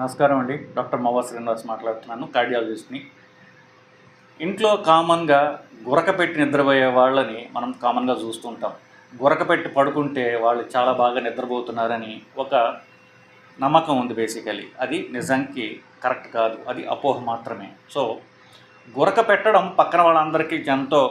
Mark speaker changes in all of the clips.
Speaker 1: నమస్కారం అండి. డాక్టర్ మోవా శ్రీనివాస్ మాట్లాడుతున్నాను, కార్డియాలజిస్ట్ని. ఇంట్లో కామన్‌గా గురక పెట్టి నిద్రపోయే వాళ్ళని మనం కామన్‌గా చూస్తుంటాం. గురక పెట్టి పడుకుంటే వాళ్ళు చాలా బాగా నిద్రపోతున్నారని ఒక నమ్మకం ఉంది బేసికలీ. అది నిజానికి కరెక్ట్ కాదు. అది అపోహ మాత్రమే. సో, గురక పెట్టడం పక్కన వాళ్ళందరికీ ఎంతో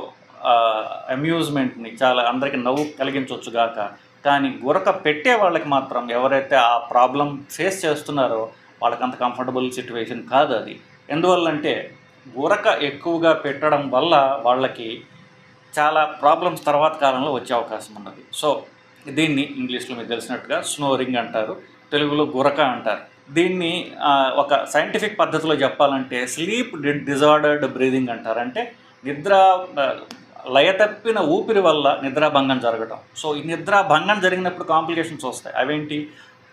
Speaker 1: అమ్యూజ్మెంట్‌ని చాలా అందరికీ నవ్వు కలిగించొచ్చు గాక, కానీ గురక పెట్టే వాళ్ళకి మాత్రం ఎవరైతే ఆ ప్రాబ్లమ్ ఫేస్ చేస్తున్నారో వాళ్ళకంత కంఫర్టబుల్ సిట్యుయేషన్ కాదు అది. ఎందువల్లంటే గురక ఎక్కువగా పెట్టడం వల్ల వాళ్ళకి చాలా ప్రాబ్లమ్స్ తర్వాత కాలంలో వచ్చే అవకాశం ఉన్నది. సో, దీన్ని ఇంగ్లీష్‌లో మీకు తెలిసినట్టుగా స్నోరింగ్ అంటారు. తెలుగులో గురక అంటారు. దీన్ని ఒక సైంటిఫిక్ పద్ధతిలో చెప్పాలంటే స్లీప్ డిజార్డర్డ్ బ్రీదింగ్ అంటారు. అంటే నిద్ర లయతప్పిన ఊపిరి వల్ల నిద్రాభంగం జరగటం. సో, ఈ నిద్రాభంగం జరిగినప్పుడు కాంప్లికేషన్స్ వస్తాయి. అవేంటి?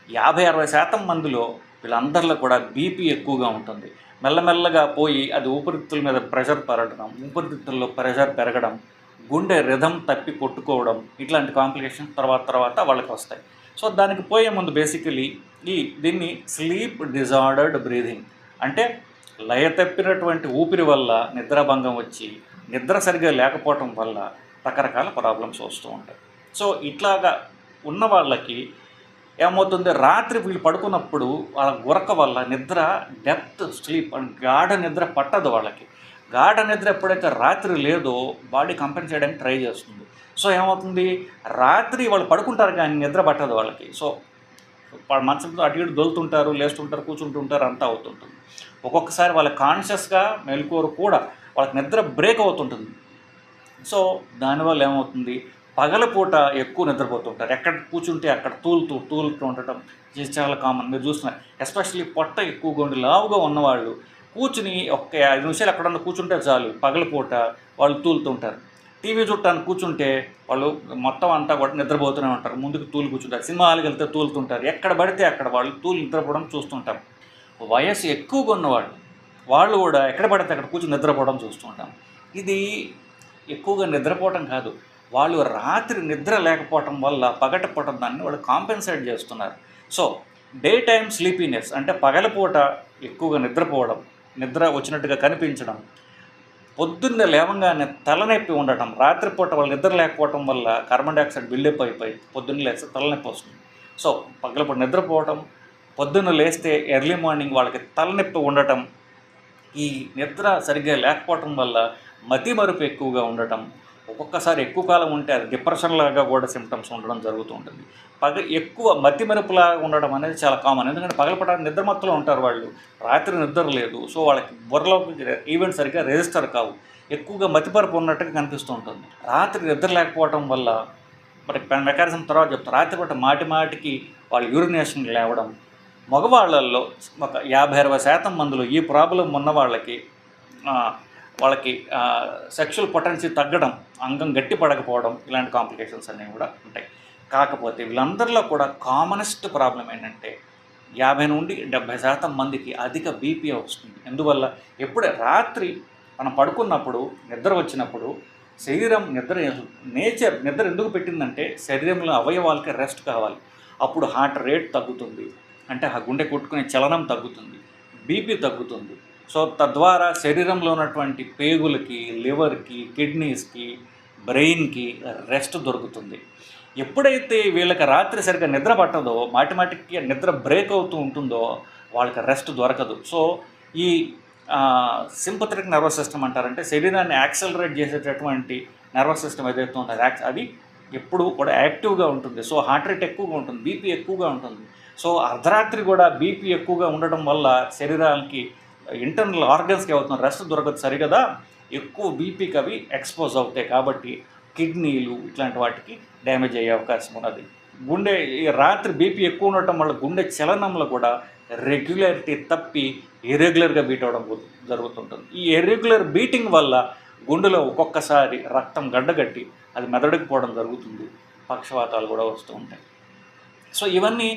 Speaker 1: 50-60% మందిలో వీళ్ళందరిలో కూడా బీపీ ఎక్కువగా ఉంటుంది. మెల్లమెల్లగా పోయి అది ఊపిరితిత్తుల మీద ప్రెషర్ పెరగడం, ఊపిరితిత్తుల్లో ప్రెషర్ పెరగడం, గుండె రిథం తప్పి కొట్టుకోవడం, ఇట్లాంటి కాంప్లికేషన్స్ తర్వాత వాళ్ళకి వస్తాయి. సో, దానికి పోయే ముందు బేసికలీ దీన్ని స్లీప్ డిజార్డర్డ్ బ్రీదింగ్ అంటే లయతప్పినటువంటి ఊపిరి వల్ల నిద్రాభంగం వచ్చి నిద్ర సరిగ్గా లేకపోవటం వల్ల రకరకాల ప్రాబ్లమ్స్ వస్తూ ఉంటాయి. సో, ఇట్లాగా ఉన్న వాళ్ళకి ఏమవుతుంది, రాత్రి వీళ్ళు పడుకున్నప్పుడు వాళ్ళ గురక వల్ల నిద్ర డెప్త్ స్లీప్ అండ్ గాఢ నిద్ర పట్టదు వాళ్ళకి. గాఢ నిద్ర ఎప్పుడైతే రాత్రి లేదో బాడీ కంపెన్సేట్ చేయడానికి ట్రై చేస్తుంది. సో, ఏమవుతుంది, రాత్రి వాళ్ళు పడుకుంటారు కానీ నిద్ర పట్టదు వాళ్ళకి. సో, మంచంతో అటు ఇటు దొలుతుంటారు, లేస్తుంటారు, కూర్చుంటుంటారు, అంతా అవుతుంటుంది. ఒక్కొక్కసారి వాళ్ళ కాన్షియస్గా మెలకువరు కూడా వాళ్ళకి నిద్ర బ్రేక్ అవుతుంటుంది. సో, దానివల్ల ఏమవుతుంది, పగలపూట ఎక్కువ నిద్రపోతుంటారు. ఎక్కడ కూర్చుంటే అక్కడ తూలుతూ ఉండటం ఇది చాలా కామన్. మీరు చూస్తున్నారు, ఎస్పెషల్లీ పొట్ట ఎక్కువగా ఉండి లావుగా ఉన్నవాళ్ళు కూర్చుని ఒక్క 5 నిమిషాలు ఎక్కడన్నా కూర్చుంటే చాలు పగలపూట వాళ్ళు తూలుతుంటారు. టీవీ చూడటానికి కూర్చుంటే వాళ్ళు మొత్తం అంతా కూడా నిద్రపోతూనే ఉంటారు. ముందుకు తూలు కూర్చుంటారు. సినిమా హాల్కి వెళ్తే తూలుతుంటారు. ఎక్కడ పడితే అక్కడ వాళ్ళు నిద్రపోవడం చూస్తుంటాం. వయసు ఎక్కువగా ఉన్నవాళ్ళు వాళ్ళు కూడా ఎక్కడ పడితే అక్కడ కూర్చుని నిద్రపోవడం చూస్తుంటాం. ఇది ఎక్కువగా నిద్రపోవటం కాదు, వాళ్ళు రాత్రి నిద్ర లేకపోవటం వల్ల పగటిపూట దాన్ని వాళ్ళు కాంపెన్సేట్ చేస్తున్నారు. సో, డే టైమ్ స్లీపీనెస్ అంటే పగలపూట ఎక్కువగా నిద్రపోవడం, నిద్ర వచ్చినట్టుగా కనిపించడం, పొద్దున్నే లేవగానే తలనొప్పి ఉండటం, రాత్రిపూట వాళ్ళు నిద్ర లేకపోవటం వల్ల కార్బన్ డైఆక్సైడ్ బిల్డప్ అయిపోయి పొద్దున్న లేస్తే తలనొప్పి వస్తుంది. సో, పగలపూట నిద్రపోవటం, పొద్దున్న లేస్తే ఎర్లీ మార్నింగ్ వాళ్ళకి తలనొప్పి ఉండటం, ఈ నిద్ర సరిగ్గా లేకపోవటం వల్ల మతిమరుపు ఎక్కువగా ఉండటం, ఒక్కొక్కసారి ఎక్కువ కాలం ఉంటే అది డిప్రెషన్ లాగా కూడా సిమ్టమ్స్ ఉండడం జరుగుతూ ఉంటుంది. ఎక్కువ మతిమరుపులాగా ఉండడం అనేది చాలా కామన్. ఎందుకంటే పగలపూట నిద్రమత్తులో ఉంటారు వాళ్ళు, రాత్రి నిద్ర లేదు. సో, వాళ్ళకి బుర్రలోకి ఈవెంట్ సరిగ్గా రిజిస్టర్ కావు, ఎక్కువగా మతిమరుపు ఉన్నట్టుగా కనిపిస్తూ ఉంటుంది. రాత్రి నిద్ర లేకపోవటం వల్ల మరి మెకానిజం తర్వాత చెప్తారు. రాత్రిపూట మాటికి వాళ్ళు యూరినేషన్ లేవడం, మగవాళ్ళల్లో ఒక 50-60% మందిలో ఈ ప్రాబ్లం ఉన్న వాళ్ళకి సెక్షువల్ పొటెన్సీ తగ్గడం, అంగం గట్టి పడకపోవడం, ఇలాంటి కాంప్లికేషన్స్ అనేవి కూడా ఉంటాయి. కాకపోతే వీళ్ళందరిలో కూడా కామనెస్ట్ ప్రాబ్లం ఏంటంటే 50-70% మందికి అధిక బీపీ వస్తుంది. ఎందువల్ల, ఎప్పుడే రాత్రి మనం పడుకున్నప్పుడు నిద్ర వచ్చినప్పుడు శరీరం నిద్ర ఎందుకు పెట్టిందంటే శరీరంలో అవయవాలకి రెస్ట్ కావాలి. అప్పుడు హార్ట్ రేట్ తగ్గుతుంది, అంటే ఆ గుండె కొట్టుకునే చలనం తగ్గుతుంది, బీపీ తగ్గుతుంది. సో, తద్వారా శరీరంలో ఉన్నటువంటి పేగులకి, లివర్కి, కిడ్నీస్కి, బ్రెయిన్కి రెస్ట్ దొరుకుతుంది. ఎప్పుడైతే వీళ్ళకి రాత్రి సరిగ్గా నిద్ర పట్టదో, మాటికి నిద్ర బ్రేక్ అవుతూ ఉంటుందో వాళ్ళకి రెస్ట్ దొరకదు. సో, ఈ సింపథెటిక్ నర్వస్ సిస్టమ్ అంటారంటే శరీరాన్ని యాక్సలరేట్ చేసేటటువంటి నర్వస్ సిస్టమ్ ఏదైతే ఉందో అది ఎప్పుడు కూడా యాక్టివ్గా ఉంటుంది. సో, హార్ట్ రేట్ ఎక్కువగా ఉంటుంది, బీపీ ఎక్కువగా ఉంటుంది. సో, అర్ధరాత్రి కూడా బీపీ ఎక్కువగా ఉండడం వల్ల శరీరానికి ఇంటర్నల్ ఆర్గన్స్కి అవుతున్న రెస్ట్ దొరకదు సరిగదా, ఎక్కువ బీపీకి అవి ఎక్స్పోజ్ అవుతాయి. కాబట్టి కిడ్నీలు ఇట్లాంటి వాటికి డ్యామేజ్ అయ్యే అవకాశం ఉన్నది. గుండె రాత్రి బీపీ ఎక్కువ ఉండటం వల్ల గుండె చలనంలో కూడా రెగ్యులారిటీ తప్పి ఇర్రెగ్యులర్గా బీట్ అవ్వడం జరుగుతుంటుంది. ఈ ఇర్రెగ్యులర్ బీటింగ్ వల్ల గుండెలో ఒక్కొక్కసారి రక్తం గడ్డగట్టి అది మెదడుకు పోవడం జరుగుతుంది. పక్షవాతాలు కూడా వస్తూ ఉంటాయి. సో, ఇవన్నీ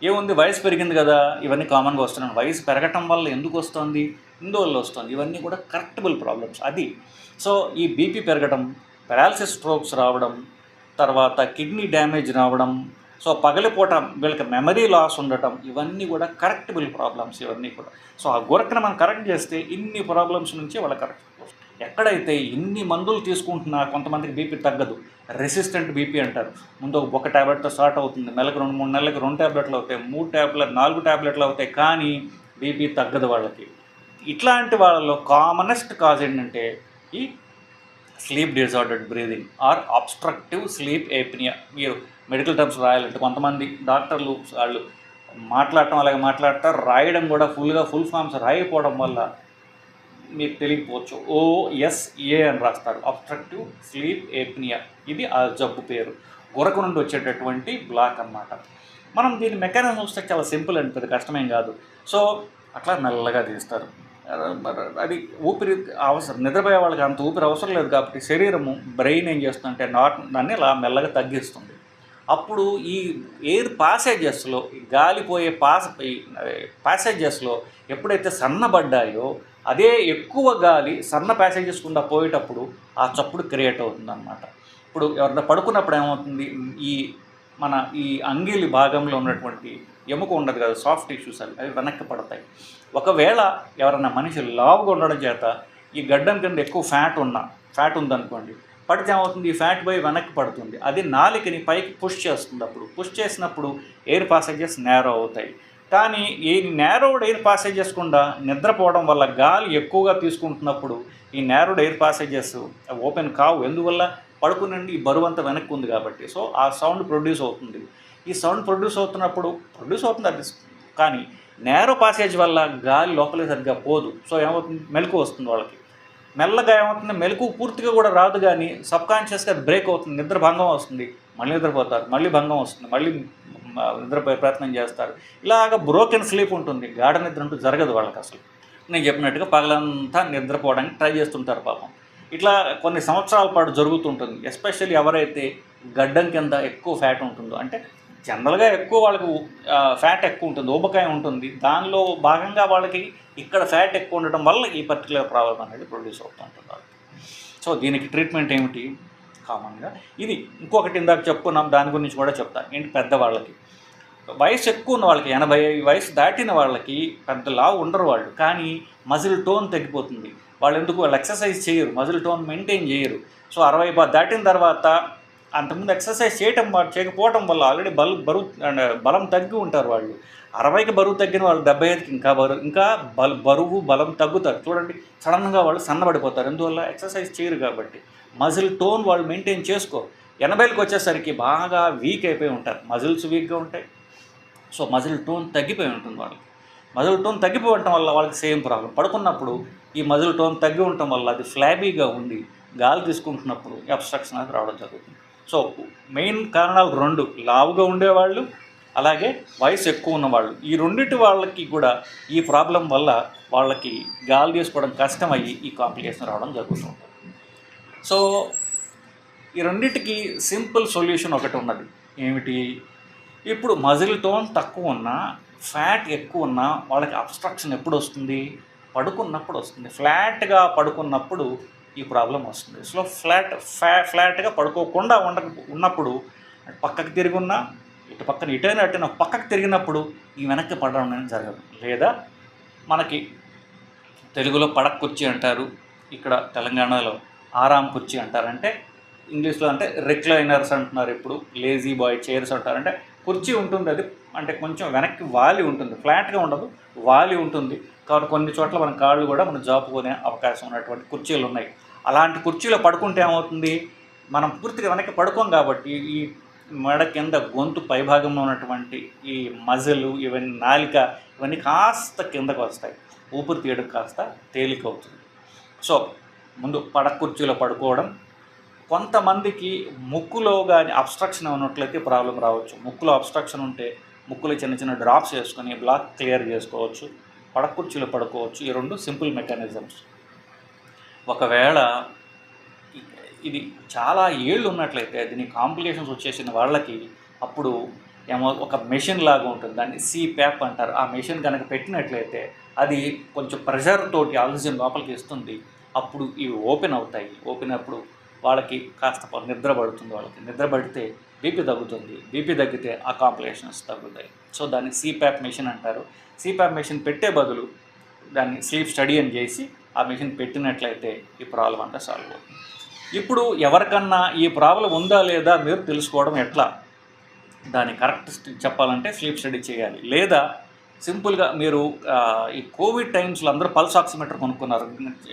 Speaker 1: ఏముంది, వయసు పెరిగింది కదా, ఇవన్నీ కామన్గా వస్తున్నాయి. వయసు పెరగటం వల్ల ఎందుకు వస్తుంది, ఇందువల్ల వస్తుంది. ఇవన్నీ కూడా కరెక్టబుల్ ప్రాబ్లమ్స్ అది. సో, ఈ బీపీ పెరగడం, పెరాలసిస్ స్ట్రోక్స్ రావడం, తర్వాత కిడ్నీ డ్యామేజ్ రావడం, సో పగలిపూట వీళ్ళకి మెమరీ లాస్ ఉండటం, ఇవన్నీ కూడా కరెక్టబుల్ ప్రాబ్లమ్స్ ఇవన్నీ కూడా. సో ఆ గురకను మనం కరెక్ట్ చేస్తే ఇన్ని ప్రాబ్లమ్స్ నుంచి వాళ్ళ కరెక్ట్. ఎక్కడైతే ఇన్ని మందులు తీసుకుంటున్నా కొంతమందికి బీపీ తగ్గదు, రెసిస్టెంట్ బీపీ అంటారు. ముందు ఒక ట్యాబ్లెట్తో స్టార్ట్ అవుతుంది, నెలకు 2-3 నెలలకు 2 ట్యాబ్లెట్లు అవుతాయి, 3 ట్యాబ్లెట్ 4 ట్యాబ్లెట్లు అవుతాయి, కానీ బీపీ తగ్గదు వాళ్ళకి. ఇట్లాంటి వాళ్ళలో కామనెస్ట్ కాజ్ ఏంటంటే ఈ sleep disordered breathing or obstructive sleep apnoea. మీరు మెడికల్ టర్మ్స్ రాయాలంటే కొంతమంది డాక్టర్లు వాళ్ళు మాట్లాడటం అలాగే మాట్లాడతారు, రాయడం కూడా ఫుల్ ఫామ్స్ రాయకపోవడం వల్ల మీకు తెలియకపోవచ్చు, OSA అని రాస్తారు, అబ్స్ట్రక్టివ్ స్లీప్ ఏప్నియా. ఇది ఆ జబ్బు పేరు, గురక నుండి వచ్చేటటువంటి బ్లాక్ అన్నమాట. మనం దీని మెకానిజం చూస్తే చాలా సింపుల్ అండి, పెద్ద కష్టమేం కాదు. సో అట్లా మెల్లగా తీస్తారు. అది ఊపిరి అవసరం, నిద్రపోయే వాళ్ళకి అంత ఊపిరి అవసరం లేదు కాబట్టి శరీరము బ్రెయిన్ ఏం చేస్తుందంటే దాన్ని ఇలా మెల్లగా తగ్గిస్తుంది. అప్పుడు ఈ ఎయిర్ పాసేజెస్లో, గాలిపోయే ప్యాసేజెస్లో ఎప్పుడైతే సన్నబడ్డాయో అదే ఎక్కువ గాలి సన్న ప్యాసేజెస్ గుండా పోయేటప్పుడు ఆ చప్పుడు క్రియేట్ అవుతుందన్నమాట. ఇప్పుడు ఎవరైనా పడుకున్నప్పుడు ఏమవుతుంది, ఈ అంగిలి భాగంలో ఉన్నటువంటి ఎముక ఉండదు కదా, సాఫ్ట్ టిష్యూస్ అవి వెనక్కి పడతాయి. ఒకవేళ ఎవరైనా మనిషి లావుగా ఉండడం చేత ఈ గడ్డం కింద ఎక్కువ ఫ్యాట్ ఉందనుకోండి, పడితే ఏమవుతుంది, ఈ ఫ్యాట్ పోయి వెనక్కి పడుతుంది, అది నాలికని పైకి పుష్ చేస్తుంది. అప్పుడు పుష్ చేసినప్పుడు ఎయిర్ పాసేజెస్ నేరో అవుతాయి. కానీ ఈ నేరోడ్ ఎయిర్ పాసేజెస్ గుండా నిద్రపోవడం వల్ల గాలి ఎక్కువగా తీసుకుంటున్నప్పుడు ఈ నేరోడ్ ఎయిర్ పాసేజెస్ ఓపెన్ కావు. ఎందువల్ల, పడుకునండి ఈ బరువు అంతా వెనక్కి ఉంది కాబట్టి. సో ఆ సౌండ్ ప్రొడ్యూస్ అవుతుంది. ఈ సౌండ్ ప్రొడ్యూస్ అవుతుంది అది, కానీ నేరో పాసేజ్ వల్ల గాలి లోపలికి సరిగ్గా పోదు. సో ఏమవుతుంది, మెలకు వస్తుంది వాళ్ళకి. మెల్లగా ఏమవుతుంది, మెలకు పూర్తిగా కూడా రాదు, కానీ సబ్కాన్షియస్గా బ్రేక్ అవుతుంది, నిద్ర భంగం వస్తుంది, మళ్ళీ నిద్రపోతారు, మళ్ళీ భంగం వస్తుంది, మళ్ళీ నిద్రపోయే ప్రయత్నం చేస్తారు. ఇలాగ బ్రోకెన్ స్లీప్ ఉంటుంది, గాఢ నిద్ర అంటూ జరగదు వాళ్ళకి అసలు. నేను చెప్పినట్టుగా పగలంతా నిద్రపోవడానికి ట్రై చేస్తుంటారు పాపం. ఇట్లా కొన్ని సంవత్సరాల పాటు జరుగుతుంటుంది. ఎస్పెషల్లీ ఎవరైతే గడ్డం కింద ఎక్కువ ఫ్యాట్ ఉంటుందో, అంటే జనరల్గా ఎక్కువ వాళ్ళకి ఫ్యాట్ ఎక్కువ ఉంటుంది, ఊబకాయం ఉంటుంది, దానిలో భాగంగా వాళ్ళకి ఇక్కడ ఫ్యాట్ ఎక్కువ ఉండటం వల్ల ఈ పర్టికులర్ ప్రాబ్లం అనేది ప్రొడ్యూస్ అవుతూ ఉంటుంది. సో దీనికి ట్రీట్మెంట్ ఏమిటి కామన్గా, ఇది ఇంకొకటి ఇందాక చెప్పుకున్నాం, దాని గురించి కూడా చెప్తాను. ఏంటి, పెద్దవాళ్ళకి వయసు ఎక్కువ ఉన్న వాళ్ళకి, 80 వయసు దాటిన వాళ్ళకి పెద్ద లావు ఉండరు వాళ్ళు, కానీ మజిల్ టోన్ తగ్గిపోతుంది. వాళ్ళు ఎక్సర్సైజ్ చేయరు, మజిల్ టోన్ మెయింటైన్ చేయరు. సో 60 దాటిన తర్వాత, అంతకుముందు ఎక్సర్సైజ్ చేయకపోవడం వల్ల ఆల్రెడీ బలం తగ్గి ఉంటారు వాళ్ళు. 60కి బరువు తగ్గిన వాళ్ళు 75కి ఇంకా బలం తగ్గుతారు. చూడండి, సడన్గా వాళ్ళు సన్నబడిపోతారు. ఎందువల్ల, ఎక్సర్సైజ్ చేయరు కాబట్టి. మజిల్ టోన్ వాళ్ళు మెయింటైన్ చేసుకోరు. 80కి వచ్చేసరికి బాగా వీక్ అయిపోయి ఉంటారు, మజిల్స్ వీక్గా ఉంటాయి. సో మజిల్ టోన్ తగ్గిపోయి ఉంటుంది వాళ్ళకి. మజిల్ టోన్ తగ్గిపోయి ఉండటం వల్ల వాళ్ళకి సేమ్ ప్రాబ్లం. పడుకున్నప్పుడు ఈ మజిల్ టోన్ తగ్గి ఉండటం వల్ల అది ఫ్లాబీగా ఉండి గాలి తీసుకుంటున్నప్పుడు అబ్స్ట్రక్షన్ అనేది రావడం జరుగుతుంది. సో మెయిన్ కారణాలు 2, లావుగా ఉండేవాళ్ళు అలాగే వయసు ఎక్కువ ఉన్నవాళ్ళు. ఈ రెండింటి వాళ్ళకి కూడా ఈ ప్రాబ్లం వల్ల వాళ్ళకి గాలి తీసుకోవడం కష్టమయ్యి ఈ కాంప్లికేషన్ రావడం జరుగుతుంది. సో ఈ రెండింటికి సింపుల్ సొల్యూషన్ ఒకటి ఉన్నది. ఏమిటి, ఇప్పుడు మజిల్ టోన్ తక్కువ ఉన్నా, ఫ్యాట్ ఎక్కువ ఉన్నా వాళ్ళకి అబ్స్ట్రక్షన్ ఎప్పుడు వస్తుంది, పడుకున్నప్పుడు వస్తుంది. ఫ్లాట్గా పడుకున్నప్పుడు ఈ ప్రాబ్లం వస్తుంది. సో ఫ్లాట్గా పడుకోకుండా ఉన్నప్పుడు పక్కకు తిరిగి ఉన్నా, ఇటు పక్కన అటైనా పక్కకు తిరిగినప్పుడు ఈ వెనక్కి పడడం అనేది జరగదు. లేదా మనకి తెలుగులో పడక కుర్చీ అంటారు, ఇక్కడ తెలంగాణలో ఆరాం కుర్చీ అంటారు. అంటే ఇంగ్లీష్లో అంటే రిక్లైనర్స్ అంటున్నారు, ఇప్పుడు లేజీ బాయ్ చైర్స్ అంటారు. అంటే కుర్చీ ఉంటుంది, అది అంటే కొంచెం వెనక్కి వాలి ఉంటుంది, ఫ్లాట్గా ఉండదు, వాలి ఉంటుంది. కాబట్టి కొన్ని చోట్ల మన కాళ్ళు కూడా మనం జాపుకునే అవకాశం ఉన్నటువంటి కుర్చీలు ఉన్నాయి. అలాంటి కుర్చీలో పడుకుంటే ఏమవుతుంది, మనం పూర్తిగా వెనక్కి పడుకోం కాబట్టి ఈ మెడ కింద గొంతు పైభాగంలో ఉన్నటువంటి ఈ మజిల్, ఇవన్నీ నాలిక, ఇవన్నీ కాస్త కిందకు వస్తాయి, ఊపిరి తీయడం కాస్త తేలిక అవుతుంది. సో ముందు పడక కుర్చీలో పడుకోవడం. కొంతమందికి ముక్కులో కానీ అబ్స్ట్రక్షన్ ఉన్నట్లయితే ప్రాబ్లం రావచ్చు. ముక్కులో అబ్స్ట్రక్షన్ ఉంటే ముక్కులో చిన్న చిన్న డ్రాప్స్ వేసుకొని బ్లాక్ క్లియర్ చేసుకోవచ్చు, పడక కుర్చీలో పడుకోవచ్చు. ఈ 2 సింపుల్ మెకానిజమ్స్. ఒకవేళ ఇది చాలా ఏళ్ళు ఉన్నట్లయితే, దీని కాంప్లికేషన్స్ వచ్చేసిన వాళ్ళకి అప్పుడు ఏమో ఒక మెషిన్ లాగా ఉంటుంది, దాన్ని CPAP అంటారు. ఆ మెషిన్ కనుక పెట్టినట్లయితే అది కొంచెం ప్రెషర్ తోటి ఆక్సిజన్ లోపలికి ఇస్తుంది. అప్పుడు ఇవి ఓపెన్ అవుతాయి. ఓపెన్ అప్పుడు వాళ్ళకి కాస్త నిద్ర పడుతుంది. వాళ్ళకి నిద్ర పడితే బీపీ తగ్గుతుంది. బీపీ తగ్గితే ఆ కాంప్లికేషన్స్ తగ్గుతాయి. సో దాన్ని సిప్యాప్ మెషిన్ అంటారు. సిప్యాప్ మెషిన్ పెట్టే బదులు దాన్ని స్లీప్ స్టడీ అని చేసి ఆ మెషిన్ పెట్టినట్లయితే ఈ ప్రాబ్లం అంతా సాల్వ్ అవుతుంది. ఇప్పుడు ఎవరికన్నా ఈ ప్రాబ్లం ఉందా లేదా మీరు తెలుసుకోవడం ఎట్లా? దాన్ని కరెక్ట్ చెప్పాలంటే స్లీప్ స్టడీ చేయాలి. లేదా సింపుల్గా మీరు ఈ కోవిడ్ టైమ్స్లో అందరూ పల్స్ ఆక్సిమీటర్ కొనుక్కున్నారు,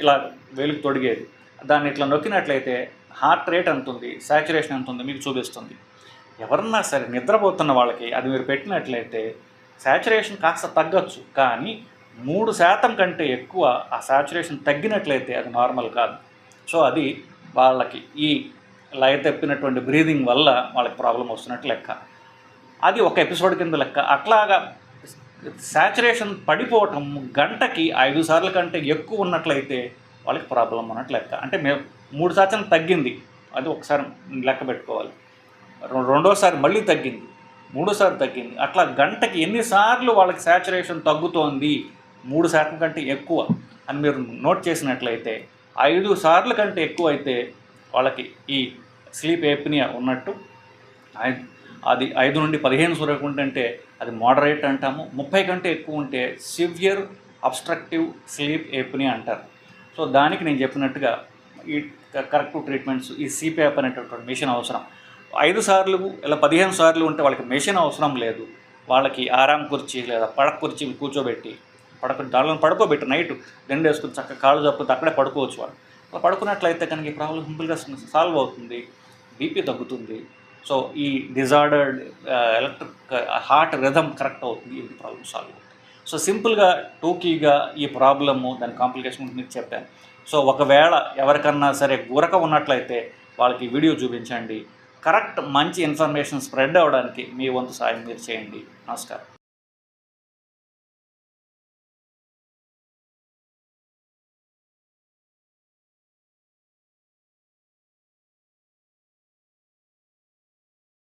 Speaker 1: ఇలా వేలుకు తొడిగేది. దాన్ని ఇట్లా నొక్కినట్లయితే హార్ట్ రేట్ ఎంత ఉంది, సాచురేషన్ ఎంత ఉంది మీకు చూపిస్తుంది. ఎవరన్నా సరే నిద్రపోతున్న వాళ్ళకి అది మీరు పెట్టినట్లయితే సాచురేషన్ కాస్త తగ్గచ్చు, కానీ 3% కంటే ఎక్కువ ఆ సాచురేషన్ తగ్గినట్లయితే అది నార్మల్ కాదు. సో అది వాళ్ళకి ఈ లయ తప్పినటువంటి బ్రీదింగ్ వల్ల వాళ్ళకి ప్రాబ్లం వస్తున్నట్టు లెక్క. అది ఒక ఎపిసోడ్ కింద లెక్క. అట్లాగా సాచురేషన్ పడిపోవటం గంటకి 5 సార్ల కంటే ఎక్కువ ఉన్నట్లయితే వాళ్ళకి ప్రాబ్లం ఉన్నట్టు లెక్క. అంటే మేము 3% తగ్గింది, అది ఒకసారి లెక్క పెట్టుకోవాలి. రెండోసారి మళ్ళీ తగ్గింది, మూడోసారి తగ్గింది. అట్లా గంటకి ఎన్నిసార్లు వాళ్ళకి సాచురేషన్ తగ్గుతోంది 3% కంటే ఎక్కువ అని మీరు నోట్ చేసినట్లయితే 5 సార్ల కంటే ఎక్కువ అయితే వాళ్ళకి ఈ స్లీప్ ఏప్నియా ఉన్నట్టు. అది 5 నుండి 15 వరకు ఉంటే అది మోడరేట్ అంటాము. 30 కంటే ఎక్కువ ఉంటే సివియర్ అబ్స్ట్రక్టివ్ స్లీప్ ఏప్నియా అంటారు. సో దానికి నేను చెప్పినట్టుగా ఈ కరెక్టివ్ ట్రీట్మెంట్స్, ఈ సిప్యాప్ అనేటటువంటి మెషిన్ అవసరం. 5 సార్లు ఇలా 15 సార్లు ఉంటే వాళ్ళకి మెషిన్ అవసరం లేదు. వాళ్ళకి ఆరాం కుర్చీ లేదా పడక కుర్చీ కూర్చోబెట్టి దానిలో పడుకోబెట్టి నైట్ దిండు వేసుకుని చక్కగా కాళ్ళు చప్పుతో అక్కడే పడుకోవచ్చు. వాళ్ళు అలా పడుకున్నట్లయితే కనుక ఈ ప్రాబ్లం సింపుల్గా సాల్వ్ అవుతుంది, బీపీ తగ్గుతుంది. సో ఈ disordered electric heart rhythm correct అవుతుంది, ఈ ప్రాబ్లం సాల్వ్ అవుతుంది. సో సింపుల్గా టూకీగా ఈ ప్రాబ్లము దాని కాంప్లికేషన్ మీకు చెప్పాను. సో ఒకవేళ ఎవరికన్నా సరే గురక ఉన్నట్లయితే వాళ్ళకి వీడియో చూపించండి. కరెక్ట్ మంచి ఇన్ఫర్మేషన్ స్ప్రెడ్ అవ్వడానికి మీ వంతు సాయం మీరు చేయండి. నమస్కారం.